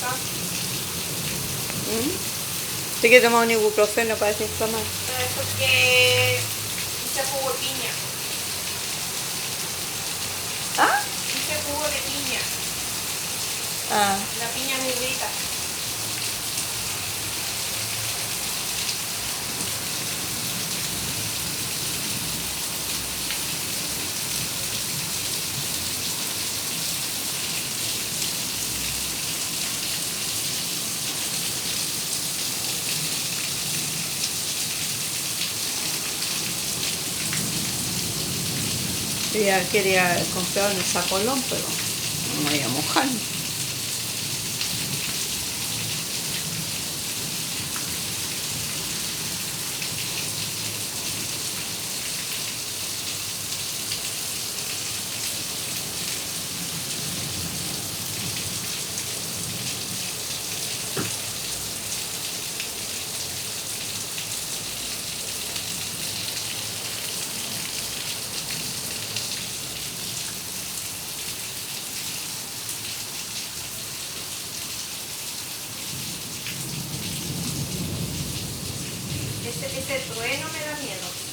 acá. ¿Te quieres tomar un ibuprofeno para desinflamar? Porque hice jugo de piña. ¿Ah? Hice jugo de piña. Ah. La piña muy rica. Ella quería comprar un sacolón, pero no me iba a mojar. Ese trueno me da miedo.